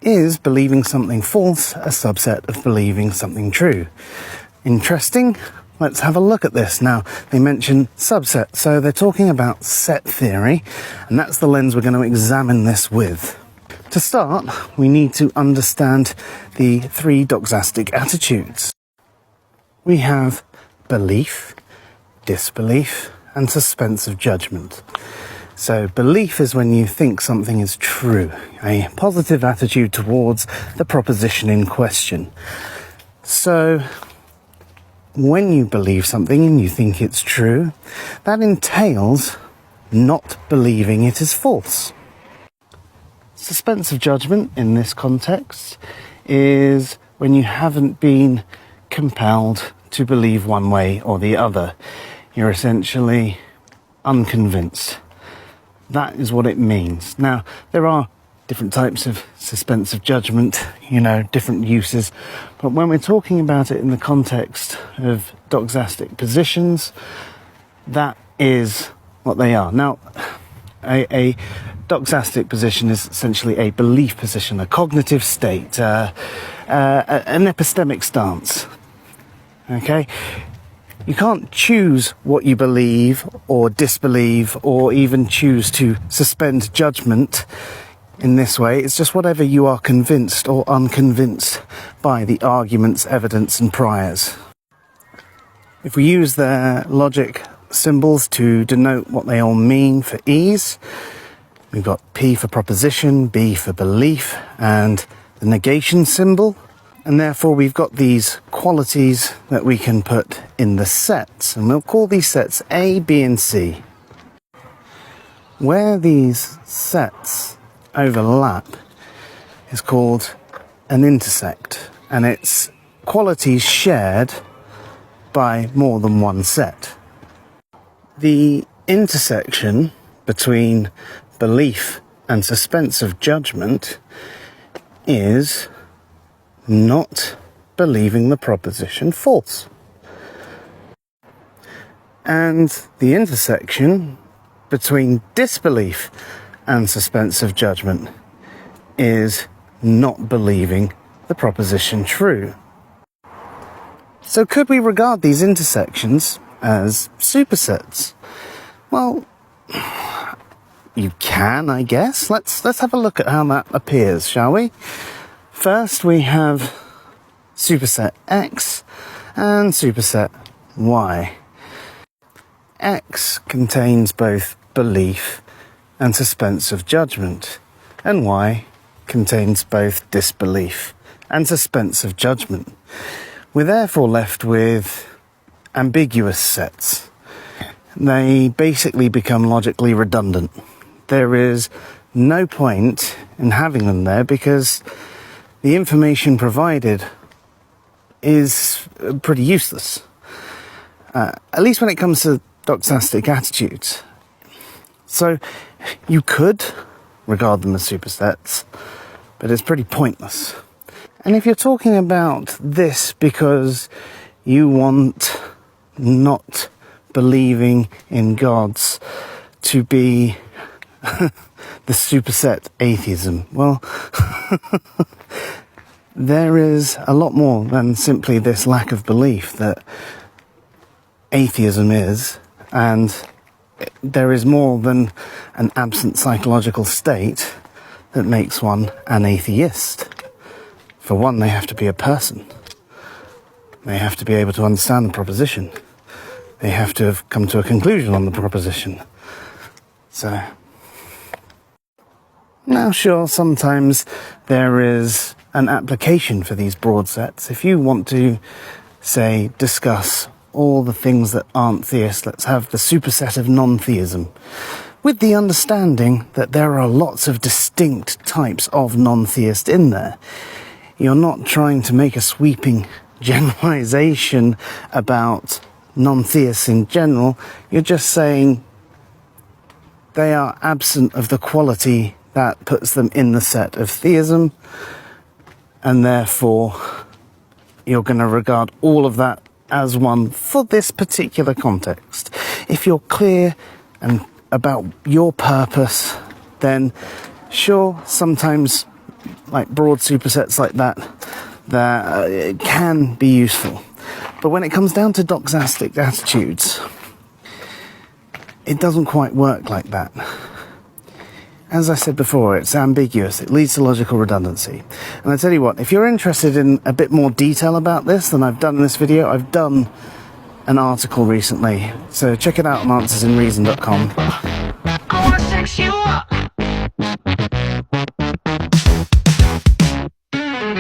is believing something false a subset of believing something true? Interesting. Let's have a look at this. Now, they mention subset, so they're talking about set theory, and that's the lens we're going to examine this with. To start, we need to understand the three doxastic attitudes. We have belief, disbelief, and suspense of judgment. So belief is when you think something is true, a positive attitude towards the proposition in question. So when you believe something and you think it's true, that entails not believing it is false. Suspense of judgment in this context is when you haven't been compelled to believe one way or the other. You're essentially unconvinced. That is what it means. Now, there are different types of suspense of judgment, different uses. But when we're talking about it in the context of doxastic positions, that is what they are. Now, a doxastic position is essentially a belief position, a cognitive state, an epistemic stance. Okay? You can't choose what you believe or disbelieve or even choose to suspend judgment in this way. It's just whatever you are convinced or unconvinced by the arguments, evidence and priors. If we use their logic symbols to denote what they all mean for ease, we've got P for proposition, B for belief, and the negation symbol. And therefore we've got these qualities that we can put in the sets, and we'll call these sets A, B and C. Where these sets overlap is called an intersect, and it's qualities shared by more than one set. The intersection between belief and suspense of judgment is not believing the proposition false. And the intersection between disbelief and suspense of judgment is not believing the proposition true. So could we regard these intersections as supersets? Well, you can, I guess. Let's have a look at how that appears, shall we? First, we have superset X and superset Y. X contains both belief and suspense of judgment, and Y contains both disbelief and suspense of judgment. We're therefore left with ambiguous sets. They basically become logically redundant. There is no point in having them there because the information provided is pretty useless, at least when it comes to doxastic attitudes. So you could regard them as supersets, but it's pretty pointless. And if you're talking about this because you want not believing in gods to be the superset atheism, well, there is a lot more than simply this lack of belief that atheism is, and there is more than an absent psychological state that makes one an atheist. For one, they have to be a person. They have to be able to understand the proposition. They have to have come to a conclusion on the proposition. So, now sure, sometimes there is an application for these broad sets. If you want to, say, discuss all the things that aren't theist, let's have the superset of non-theism, with the understanding that there are lots of distinct types of non-theist in there. You're not trying to make a sweeping generalization about non-theists in general. You're just saying they are absent of the quality that puts them in the set of theism, and therefore you're going to regard all of that as one for this particular context. If you're clear and about your purpose, then sure, sometimes like broad supersets like that, it can be useful. But when it comes down to doxastic attitudes, it doesn't quite work like that. As I said before, it's ambiguous. It leads to logical redundancy. And I tell you what, if you're interested in a bit more detail about this than I've done in this video, I've done an article recently. So check it out on answersinreason.com. I wanna sex you up.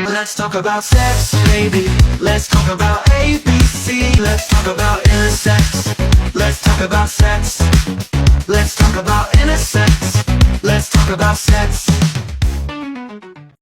Let's talk about sex, baby. Let's talk about ABC. Let's talk about intersex. Let's talk about sex. Let's talk about intersex. Let's talk about sex.